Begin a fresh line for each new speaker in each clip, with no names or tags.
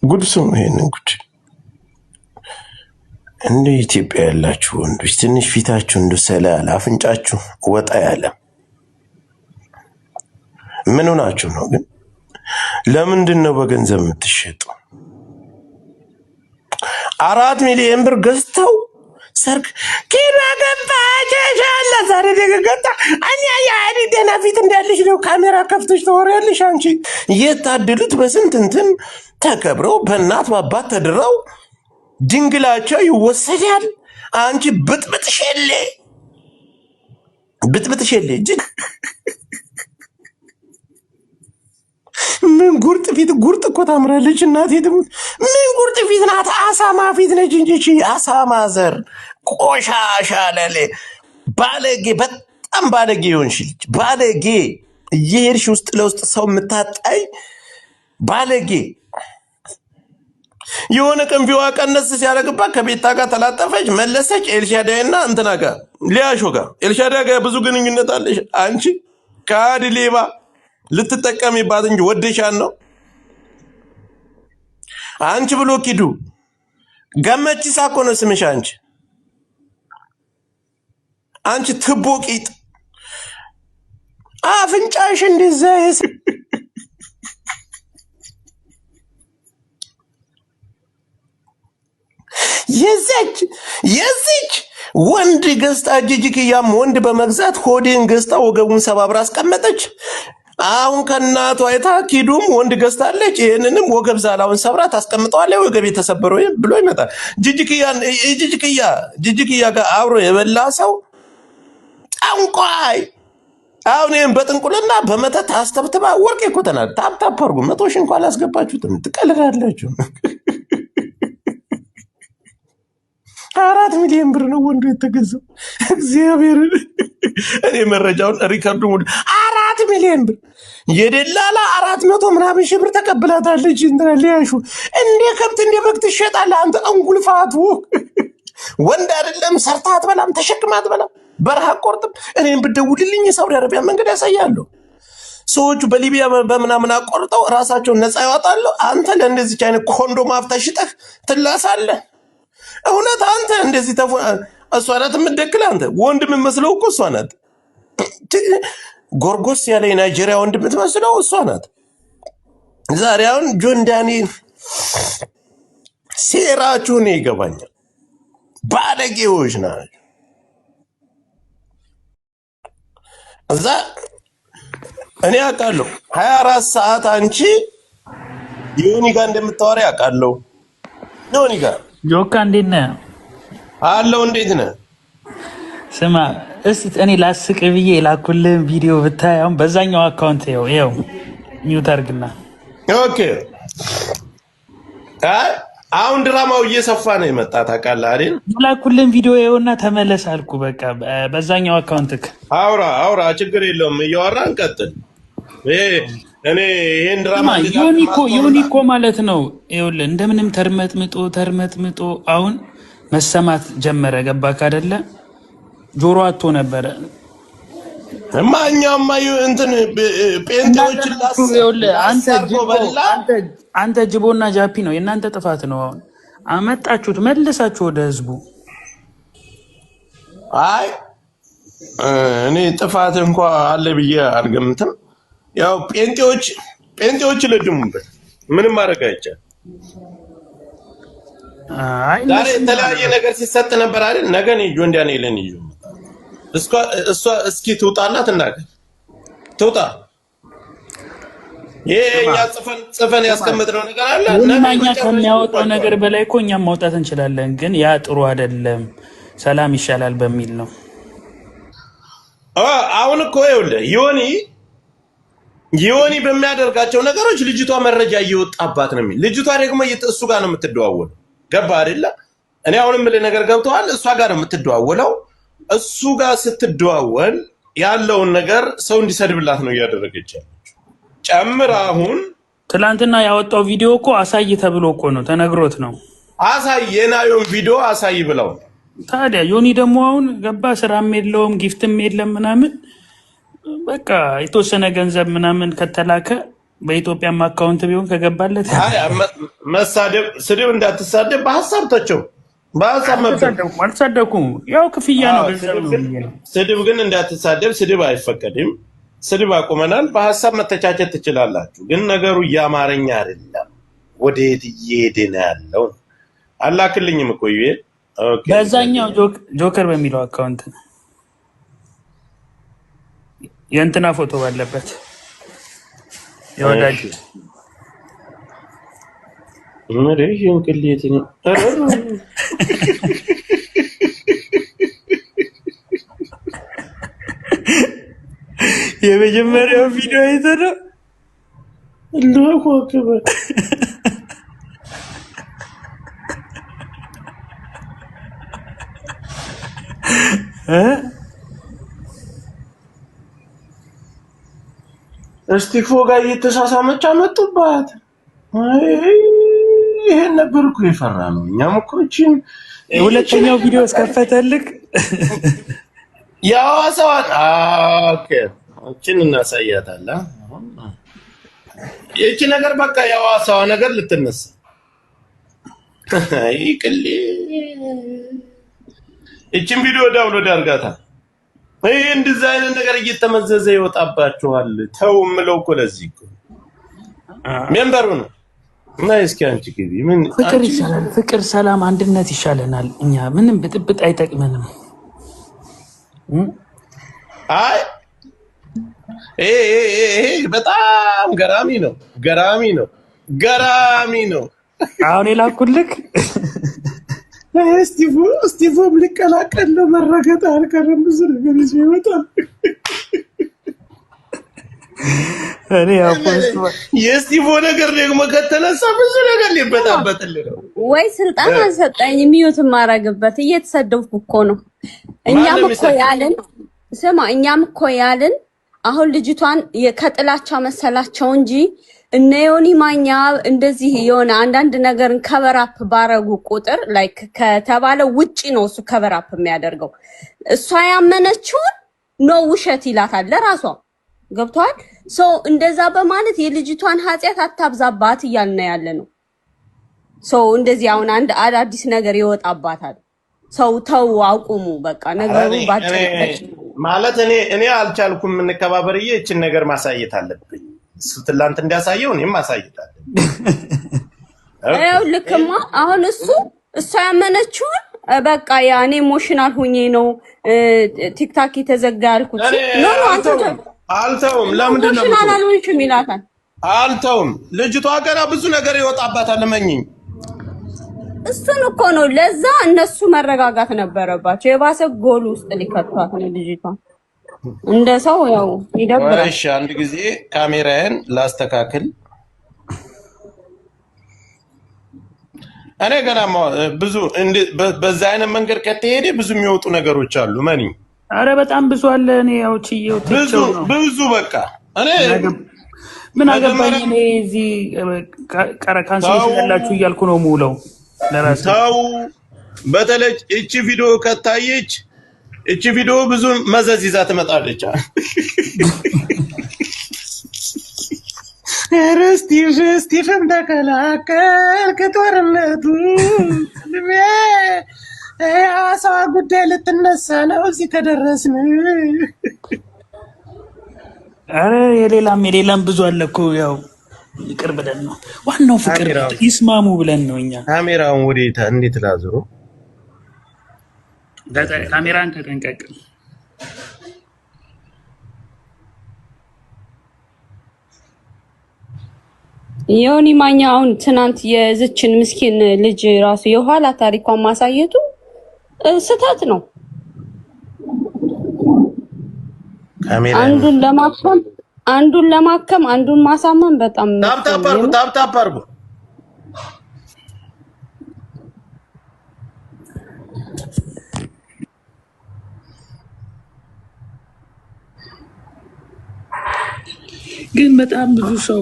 ጉድ ስሙ ይሄንን ጉድ። እንደ ኢትዮጵያ ያላችሁ ወንዶች ትንሽ ፊታችሁ እንደ ሰላ ያለ አፍንጫችሁ ወጣ ያለ ምን ሆናችሁ ነው ግን? ለምንድን ነው በገንዘብ የምትሸጡ? 4 ሚሊዮን ብር ገዝተው ሰርግ ኪሎ ገባቻለ ዛሬ ደገገታ አኛ ያዲ ደና ፊት እንዳለሽ ነው ካሜራ ከፍተሽ ተወሪያለሽ። አንቺ የታደሉት በስንት እንትን ተከብረው በእናት በአባት ተድረው ድንግላቸው ይወሰዳል። አንቺ ብጥብጥ ሸሌ እጅግ ምን ጉርጥ ፊት ጉርጥ እኮ ታምራለች እናቴ ትሙት። ምን ጉርጥ ፊት ናት? አሳማ ፊት ነች እንጂ አሳማ ዘር ቆሻሻ ለሌ ባለጌ፣ በጣም ባለጌ ይሆንሽ ልጅ ባለጌ፣ እየሄድሽ ውስጥ ለውስጥ ሰው የምታጣይ ባለጌ። የሆነ ቀን ቪዋ ቀነስ ሲያደርግባት ከቤታ ጋር ተላጠፈች መለሰች። ኤልሻዳይና እንትና ጋር ሊያሾ ጋር ኤልሻዳይ ጋር ብዙ ግንኙነት አለሽ አንቺ ካድ ሌባ ልትጠቀሚባት እንጂ ወደሻን ነው አንቺ ብሎ ኪዱ ገመቺሳ እኮ ነው ስምሽ አንቺ ትቦቂጥ አፍንጫሽ እንደዛ የዚች ወንድ ገዝታ ጅጅክያም ወንድ በመግዛት ሆዴን ገዝታ ወገቡን ሰባብራ አስቀመጠች። አሁን ከናቷ አይታ ኪዱም ወንድ ገዝታለች። ይሄንንም ወገብ ዛላውን ሰብራ ታስቀምጠዋለች። ወገብ የተሰበረው ብሎ ይመጣል። ጅጅክያ ጋር አብሮ የበላ ሰው ጠንቋይ። አሁን ይሄን በጥንቁልና በመተት አስተብትባ ወርቅ እኮ ተናል። ታፕታፕ አድርጉ። 100 ሺህ እንኳን አላስገባችሁትም። ትቀልዳላችሁ። 4 ሚሊዮን ብር ነው ወንዱ የተገዛው። እግዚአብሔር እኔ መረጃውን ሪከርዱ 4 ሚሊዮን ብር የደላላ 400 ምናምን ሺህ ብር ተቀብላታለች። እንትና ሊያሹ እንደ ከብት እንደ በግ ትሸጣለህ አንተ እንጉልፋቱ። ወንድ አይደለም ሰርታ አትበላም፣ ተሸክማ አትበላም፣ በረሃ አቆርጥም። እኔን ብትደውልልኝ የሳውዲ አረቢያ መንገድ ያሳያለሁ። ሰዎቹ በሊቢያ በምናምን አቆርጠው ራሳቸውን ነፃ ያወጣሉ። አንተ ለእንደዚች አይነት ኮንዶም አፍተሽጠህ ትላሳለህ። እውነት አንተ እንደዚህ እሷ ናት የምትደክል። አንተ ወንድ የምመስለው እኮ እሷ ናት። ጎርጎስ ያለ የናይጄሪያ ወንድ የምትመስለው እሷ ናት። ዛሬ አሁን ጆን ዳንኤል ሴራችሁን ይገባኛል። ባለጌዎች ናቸው። እዛ እኔ አውቃለሁ 24 ሰዓት አንቺ ዮኒ ጋር እንደምታወሪ አውቃለሁ። ዮኒ ጋር
ጆካ እንዴት ነህ?
አለው እንዴት ነህ?
ስማ እስቲ እኔ ላስቅ ብዬ ላኩልህን ቪዲዮ ብታይ፣ አሁን በዛኛው አካውንት ይኸው ሚውት አድርግና።
ኦኬ አሁን ድራማው እየሰፋ ነው የመጣ ታውቃለህ አይደል?
ላኩልህን ቪዲዮ ይኸውና ተመለስ አልኩ። በቃ በዛኛው አካውንትክ
አውራ ችግር የለውም። እያወራን ቀጥል። እኔ ይሄን ድራማ
ዮኒ እኮ ማለት ነው ይኸውልህ እንደምንም ተርመጥምጦ አሁን መሰማት ጀመረ። ገባክ አይደለ? ጆሮ አጥቶ ነበረ።
ማኛማ እንትን ጴንጤዎችን
አንተ ጅቦና ጃፒ ነው የእናንተ ጥፋት ነው። አሁን አመጣችሁት መለሳችሁ ወደ ህዝቡ።
አይ እኔ ጥፋት እንኳ አለ ብዬ አልገምትም። ያው ጴንጤዎች ለድሙበት ምንም ማድረግ አይቻልም። ዛሬ የተለያየ ነገር ሲሰጥ ነበር አይደል? ነገ ነው ጆን ዳንኤልን ይዩ እሷ እስኪ ትውጣና ትናገር። ትውጣ። የኛ ጽፈን ያስቀምጥነው ነገር አለ።
እኛ ከሚያወጣው ነገር በላይ እኮ እኛም ማውጣት እንችላለን፣ ግን ያ ጥሩ አይደለም። ሰላም ይሻላል በሚል ነው።
አሁን እኮ ይኸውልህ ዮኒ በሚያደርጋቸው ነገሮች ልጅቷ መረጃ እየወጣባት ነው የሚል። ልጅቷ ደግሞ እሱ ጋር ነው የምትደዋወለው። ገባ አይደለ? እኔ አሁንም የምልህ ነገር ገብቶሃል? እሷ ጋር ነው የምትደዋወለው። እሱ ጋር ስትደዋወል ያለውን ነገር ሰው እንዲሰድብላት ነው እያደረገች ያለችው። ጨምር አሁን
ትላንትና ያወጣው ቪዲዮ እኮ አሳይ ተብሎ እኮ ነው ተነግሮት ነው።
አሳይ የናዮን ቪዲዮ አሳይ ብለው።
ታዲያ ዮኒ ደግሞ አሁን ገባ ስራም የለውም ጊፍትም የለም ምናምን በቃ የተወሰነ ገንዘብ ምናምን ከተላከ በኢትዮጵያም አካውንት ቢሆን ከገባለት
መሳደብ ስድብ እንዳትሳደብ በሀሳብ ተቸው። በሀሳብ
አልተሳደብኩም። ያው ክፍያ ነው።
ስድብ ግን እንዳትሳደብ። ስድብ አይፈቀድም። ስድብ አቁመናል። በሀሳብ መተቻቸት ትችላላችሁ። ግን ነገሩ እያማረኛ አይደለም። ወዴት እየሄደ ነው ያለው? አላክልኝም እኮ ይሄ
በዛኛው ጆከር በሚለው አካውንት የእንትና ፎቶ ባለበት የወዳጅ
ቅሌት
የመጀመሪያው ቪዲዮ አይተህ ነው?
አላሁ አክበር። እስቲፎ ጋር እየተሳሳመች አመጡባት። ይሄን ነበር እኮ የፈራ ነው። እኛም እኮ እቺን
ሁለተኛው ቪዲዮ እስከፈተልክ
የሐዋሳዋን ኦኬ፣ እቺን እናሳያታለን። ይቺ ነገር በቃ የሐዋሳዋ ነገር ልትነሳ ይቅል። እቺን ቪዲዮ ዳውንሎድ አድርጋታ። ይሄ እንደዛ አይነት ነገር እየተመዘዘ ይወጣባችኋል። ተው ምለው እኮ ለዚህ እኮ ሜምበሩ ነው። እና እስኪ አንቺ ግቢ። ምን
ፍቅር ይሻላል? ፍቅር፣ ሰላም፣ አንድነት ይሻለናል። እኛ ምንም ብጥብጥ አይጠቅመንም።
አይ ይሄ በጣም ገራሚ ነው። ገራሚ ነው። ገራሚ ነው።
አሁን የላኩልክ
ስቲፎ ልቀላቀል ነው። መረገጥ አልቀረም። ብዙ ነገር ይዞ ይወጣል።
እኔ
የስቲፎ ነገር ደግሞ ከተነሳ ብዙ ነገር ሊበጣበጥልህ ነው።
ወይ ስልጣን አልሰጠኝ ሚዩት ማረግበት እየተሰደብኩ እኮ ነው። እኛም እኮ ያልን አሁን ልጅቷን ከጥላቻ መሰላቸው እንጂ እነ ዮኒ ማኛ እንደዚህ የሆነ አንዳንድ ነገርን ከቨራፕ ባረጉ ቁጥር ላይክ ከተባለ ውጪ ነው እሱ ከቨራፕ የሚያደርገው። እሷ ያመነችውን ነው ውሸት ይላታል ለራሷ። ገብቷል። እንደዛ በማለት የልጅቷን ኃጢያት አታብዛባት እያልን ያለ ነው። እንደዚህ አሁን አንድ አዲስ ነገር ይወጣባታል። ተው አቁሙ በቃ ነገሩ ባጭ
ማለት እኔ አልቻልኩም። እንከባበርዬ እቺን ነገር ማሳየት አለብኝ። ስትላንት እንዲያሳየው እኔም ማሳየት አለብኝ።
ልክማ አሁን እሷ ያመነችውን በቃ ያኔ ኢሞሽናል ሆኜ ነው ቲክታክ የተዘጋ ያልኩት።
አልተውም። ለምንድን ነው
ኢሞሽናል ይላታል?
አልተውም። ልጅቷ ገና ብዙ ነገር ይወጣባታል። ለማንኛውም
እሱን እኮ ነው። ለዛ እነሱ መረጋጋት ነበረባቸው። የባሰ ጎል ውስጥ ሊከቷት ነው ልጅቷ። እንደ ሰው ያው ይደብራል።
እሺ አንድ ጊዜ ካሜራዬን ላስተካክል። እኔ ገና ብዙ በዛ አይነት መንገድ ከተሄደ ብዙ የሚወጡ ነገሮች አሉ። ማኒ
አረ በጣም ብዙ አለ። እኔ ያው ቺየው
ብዙ በቃ እኔ
ምን አገባኝ። እኔ እዚህ ካንሰል ያላችሁ እያልኩ ነው ሙለው ለራስ
ተው። በተለይ እቺ ቪዲዮ ከታየች እቺ ቪዲዮ ብዙ መዘዝ ይዛ ትመጣለች። ስቲፍን ተከላከል ከጦርነቱ የሐዋሳዋ ጉዳይ ልትነሳ ነው እዚህ ከደረስን።
አረ የሌላም ብዙ አለ እኮ ያው ይቅር ብለን ነው። ዋናው ፍቅር ይስማሙ ብለን ነው እኛ።
ካሜራውን ወዴታ እንዴት ላዝሮ?
ካሜራን ተጠንቀቅ።
ዮኒ ማኛ አሁን ትናንት የዝችን ምስኪን ልጅ ራሱ የኋላ ታሪኳን ማሳየቱ ስህተት ነው። አንዱን ለማከም አንዱን ማሳመን በጣም
ታፕ አርጉ።
ግን በጣም ብዙ ሰው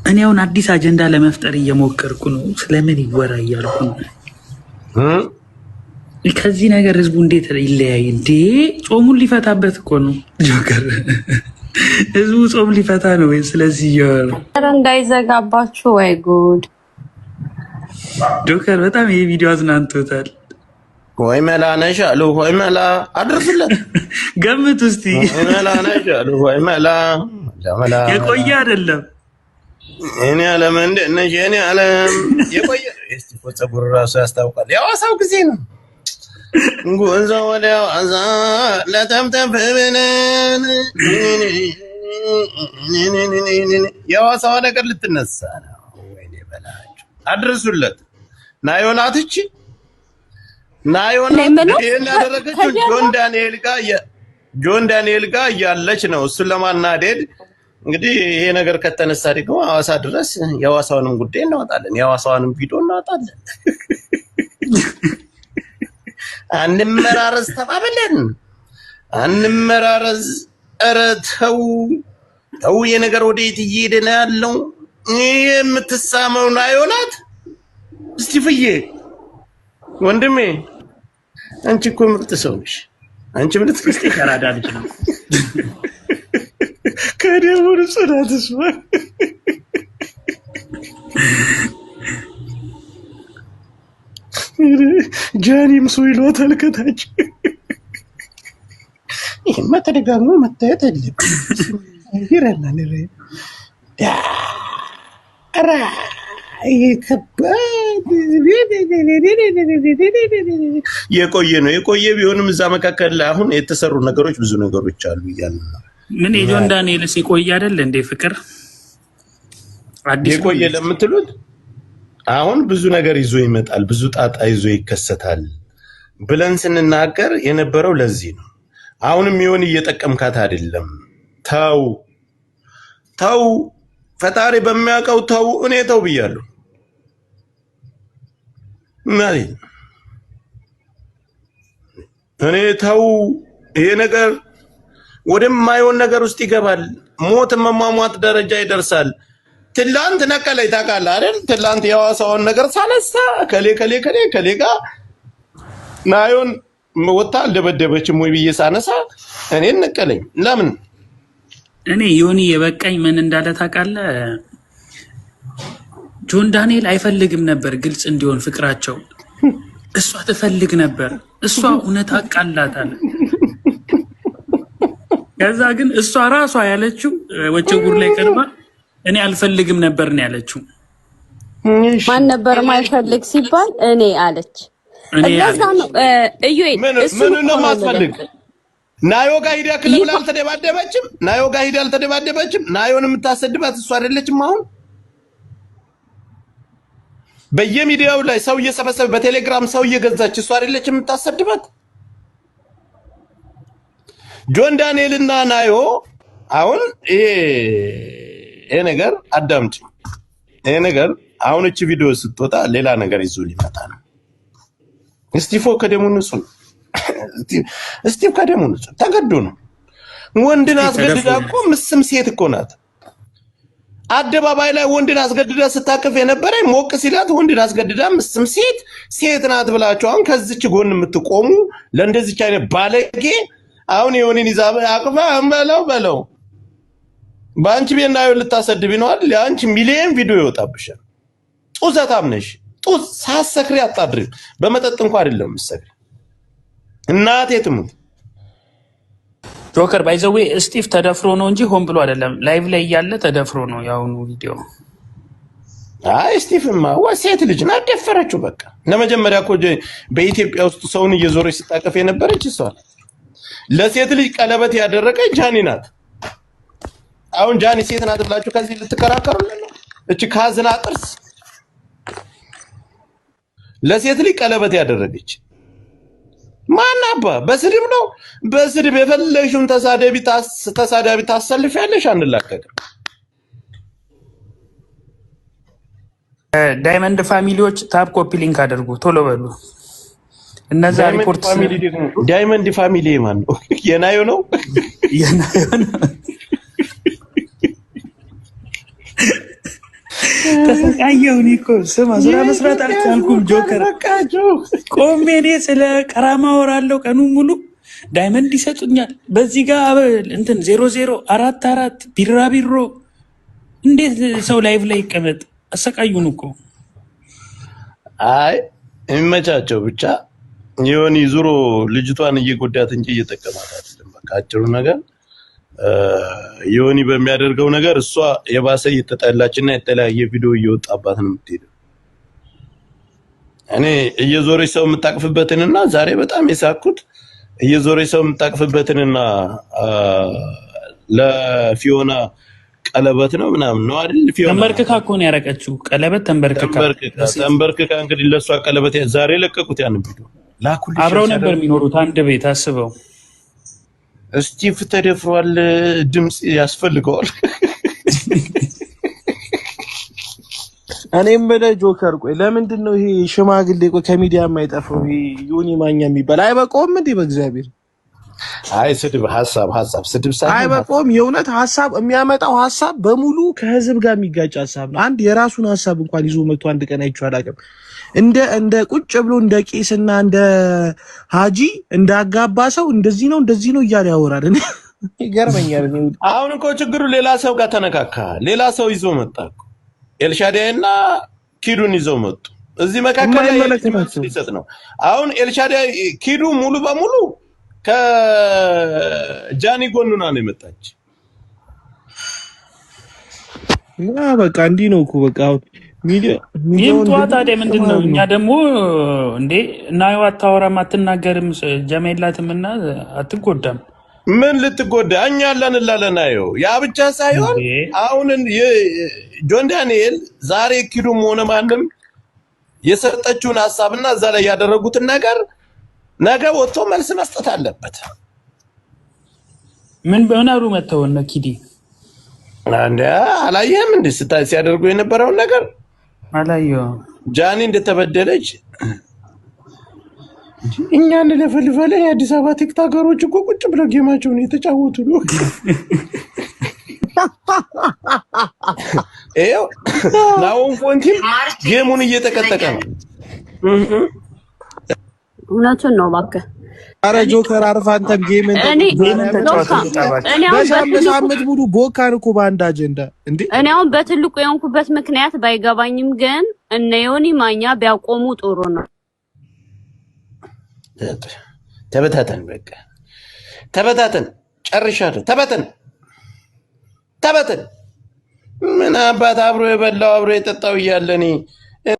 እኔ አሁን አዲስ አጀንዳ ለመፍጠር እየሞከርኩ ነው። ስለምን ይወራ እያልኩ ነው። ከዚህ ነገር ህዝቡ እንዴት ይለያይ እንዴ? ጾሙን ሊፈታበት እኮ ነው ጆከር። ህዝቡ ጾም ሊፈታ ነው ወይ? ስለዚህ
እንዳይዘጋባችሁ። ወይ ጉድ!
ጆከር በጣም ይሄ ቪዲዮ አዝናንቶታል።
ወይ መላ ነሽ አሉ ወይ መላ አድርስለት
ገምት እስቲ።
ወይ መላ ነሽ አሉ ወይ መላ
የቆየ አይደለም።
እኔ ዓለም እንዴት ነሽ? እኔ ዓለም የቆየ እስቲ ጸጉር ራሱ ያስታውቃል። የሐዋሳው ጊዜ ነው። ጉዞ ወደ ሐዋሳ ለተምተም ብለን የሐዋሳዋ ነገር ልትነሳ ነው። ወይኔ በላቸው አድርሱለት። ናዮናትች ናዮናት ይሄን ያደረገችው ጆን ዳንኤል ጋር እያለች ነው እሱን ለማናደድ። እንግዲህ ይሄ ነገር ከተነሳ ደግሞ ሐዋሳ ድረስ የሐዋሳውንም ጉዳይ እናወጣለን፣ የሐዋሳውንም ቪዲዮ እናወጣለን። አንመራረዝ ተባብለን አንመራረዝ። ኧረ ተው ተው፣ የነገር ወዴት እየሄደ ነው ያለው? የምትሳመው ናዮናት እስቲ ፍዬ ወንድሜ፣ አንቺ እኮ ምርጥ ሰው ነሽ። አንቺ ምን ልትከስቲ ካራዳ ልጅ ነው ከደቡብ ጽዳትስ ጃኒም ሰው ይሏታል ከታች። ይሄማ ተደጋግሞ መታየት አለብን። ይረናል ራ የቆየ ነው። የቆየ ቢሆንም እዛ መካከል ላይ አሁን የተሰሩ ነገሮች ብዙ ነገሮች አሉ እያልን ነው።
ምን የጆን ዳንኤልስ የቆየ አይደል እንዴ? ፍቅር አዲስ
የቆየ ለምትሉት አሁን ብዙ ነገር ይዞ ይመጣል፣ ብዙ ጣጣ ይዞ ይከሰታል ብለን ስንናገር የነበረው ለዚህ ነው። አሁንም ይሆን እየጠቀምካት አይደለም። ተው ተው፣ ፈጣሪ በሚያውቀው ተው። እኔ ተው ብያለሁ ማለት እኔ ተው። ይሄ ነገር ወደማይሆን ነገር ውስጥ ይገባል። ሞት መሟሟት ደረጃ ይደርሳል። ትላንት ነቀለኝ ታውቃለህ አይደል? ትላንት የሐዋሳውን ነገር ሳነሳ ከሌ ጋር ናዮን ወጣ አልደበደበችም ወይ ብዬ ሳነሳ እኔን ነቀለኝ። ለምን?
እኔ ዮኒ የበቃኝ ምን እንዳለ ታውቃለህ? ጆን ዳንኤል አይፈልግም ነበር ግልጽ እንዲሆን ፍቅራቸው። እሷ ትፈልግ ነበር። እሷ እውነት አቃላታል። ከዛ ግን እሷ ራሷ ያለችው ወቸጉር ላይ ቀርባ እኔ አልፈልግም ነበር ነው ያለችው።
ማን ነበር ማይፈልግ ሲባል እኔ አለች። እንደዛ ነው እዩ።
ምን ነው ማትፈልግ? ናዮ ጋር ሂዳ ክለብ አልተደባደበችም። ናዮ ጋር ሂዳ አልተደባደበችም። ናዮን የምታሰድባት እሷ አይደለችም። አሁን በየሚዲያው ላይ ሰው እየሰበሰበ በቴሌግራም ሰው እየገዛች እሷ አይደለችም የምታሰድባት። ጆን ዳንኤል እና ናዮ አሁን ይሄ ነገር አዳምጪ። ይሄ ነገር አሁን እቺ ቪዲዮ ስትወጣ ሌላ ነገር ይዞ ሊመጣ ነው። ስቲፎ ከደሙ ንጹህ ነው። ስቲፍ ከደሙ ንጹህ ተገዶ ነው። ወንድን አስገድዳ እኮ ምስም ሴት እኮ ናት። አደባባይ ላይ ወንድን አስገድዳ ስታቀፍ የነበረ ሞቅ ሲላት ወንድን አስገድዳ ምስም ሴት ናት ብላችሁ አሁን ከዚች ጎን የምትቆሙ ለእንደዚች አይነት ባለጌ አሁን የሆነን ይዛ አቅፋ በለው በአንቺ ቤት ናዮ ልታሰድቢ ነው አይደል? አንቺ ሚሊየን ቪዲዮ ይወጣብሻል። ጡዘታም ነሽ። ጡዝ ሳሰክሪ አጣድሪም። በመጠጥ እንኳን አይደለም የምትሰክሪ። እናቴ ትሙት።
ጆከር ባይዘዌ ስቲቭ ተደፍሮ ነው እንጂ ሆን ብሎ አይደለም። ላይቭ ላይ እያለ ተደፍሮ ነው ያሁኑ ቪዲዮ።
አይ ስቲቭማ ሴት ልጅ ናት፣ ደፈረችው። በቃ ለመጀመሪያ እኮ በኢትዮጵያ ውስጥ ሰውን እየዞረች ስታቀፍ የነበረች እሷ። ለሴት ልጅ ቀለበት ያደረገች ጃኒ ናት። አሁን ጃኒ ሴት ናት ብላችሁ ከዚህ ልትከራከሩልን ነው? እቺ ካዝና ጥርስ ለሴት ልጅ ቀለበት ያደረገች ማናባ? በስድብ ነው። በስድብ የፈለግሽውን ተሳዳቢ ታሰልፊያለሽ። አንላቀቅም።
ዳይመንድ ፋሚሊዎች ታፕ ኮፒ ሊንክ አድርጉ፣ ቶሎ በሉ። እነዛ ሪፖርት
ዳይመንድ ፋሚሊ ማን ነው? የናዮ ነው።
የናዮ ነው። ተሰቃየሁኝ እኮ ስማ፣ ስራ መስራት አልቻልኩም። ጆከር ቆሜ እኔ ስለ ቀራማ ወራለሁ ቀኑን ሙሉ። ዳይመንድ ይሰጡኛል። በዚህ ጋር እንትን 0044 ቢራቢሮ። እንዴት ሰው ላይቭ ላይ ይቀመጥ? አሰቃዩን እኮ።
አይ የሚመቻቸው ብቻ ዮኒ ዙሮ ልጅቷን እየጎዳት እንጂ እየጠቀማት አይደለም። በቃ አጭሩ ነገር ዮኒ በሚያደርገው ነገር እሷ የባሰ እየተጠላችና የተለያየ ቪዲዮ እየወጣባት ነው የምትሄደው። እኔ እየዞረች ሰው የምታቅፍበትንና ዛሬ በጣም የሳኩት እየዞረች ሰው የምታቅፍበትንና ለፊዮና ቀለበት ነው ምናምን ነው አይደል? ፊዮና
ተንበርክካ እኮ ነው ያረቀችው ቀለበት።
ተንበርክካ እንግዲህ ለሷ ቀለበት ዛሬ ለቀቁት። ያን ቪዲዮ ላኩልሽ።
አብረው ነበር የሚኖሩት አንድ ቤት አስበው።
ስቲቭ ተደፍሯል፣ ድምጽ ያስፈልገዋል።
እኔም በለ ጆከር፣ ቆይ ለምንድን ነው ይሄ ሽማግሌ ቆይ ከሚዲያ የማይጠፋው? ይሄ ዮኒ ማኛ የሚባል አይበቃውም እንዴ? በእግዚአብሔር
አይ ስድብ ሀሳብ ስድብ ሳይሆን
አይበቃውም። የእውነት ሀሳብ የሚያመጣው ሀሳብ በሙሉ ከህዝብ ጋር የሚጋጭ ሀሳብ ነው። አንድ የራሱን ሀሳብ እንኳን ይዞ መጥቶ አንድ ቀን አይቼው አላውቅም። እንደ ቁጭ ብሎ እንደ ቄስና እንደ ሀጂ እንደ አጋባ ሰው እንደዚህ ነው እያለ ያወራል። ይገርመኛል።
አሁን እኮ ችግሩ ሌላ ሰው ጋር ተነካካ። ሌላ ሰው ይዞ መጣ። ኤልሻዳይና ኪዱን ይዘው መጡ። እዚህ መካከል ሊሰጥ ነው። አሁን ኤልሻዳይ ኪዱ ሙሉ በሙሉ ከጃኒ ጎኑና ነው የመጣች።
በቃ እንዲህ ነው እኮ በቃ
ይምጧ። ታዲያ ምንድን ነው? እኛ ደግሞ እንዴ ናዩ አታወራም አትናገርም፣ ጀማ የላትም እና አትጎዳም።
ምን ልትጎዳ? እኛ አለን አየው። ያ ብቻ ሳይሆን አሁን ጆን ዳንኤል ዛሬ ኪዱም ሆነ ማንም የሰጠችውን ሐሳብና እዛ ላይ ያደረጉትን ነገር ነገ ወጥቶ መልስ መስጠት አለበት።
ምን በእናሩ መተው ነው ኪዲ
አንዴ አላየህም እንዴ ሲያደርጉ የነበረውን ነገር?
አላየው።
ጃኒ እንደተበደለች
እኛ እንለፈልፋለን። የአዲስ አበባ ቲክቶከሮች እኮ ቁጭ ብለው ጌማቸውን የተጫወቱ ነው።
ይኸው ናውን ፎንቲም ጌሙን እየተቀጠቀ ነው።
እውነቱን ነው እባክህ።
አረ ጆከር አርፋ አንተም ጌምን በሳምንት ሙሉ ቦካን እኮ በአንድ አጀንዳ እንዴ።
እኔ አሁን በትልቁ የሆንኩበት ምክንያት ባይገባኝም ግን እነ ዮኒ ማኛ ቢያቆሙ ጥሩ ነው።
ተበታተን፣ በቃ ተበታተን፣ ጨርሻለሁ። ተበተን። ምን አባት አብሮ የበላው አብሮ የጠጣው እያለ እኔ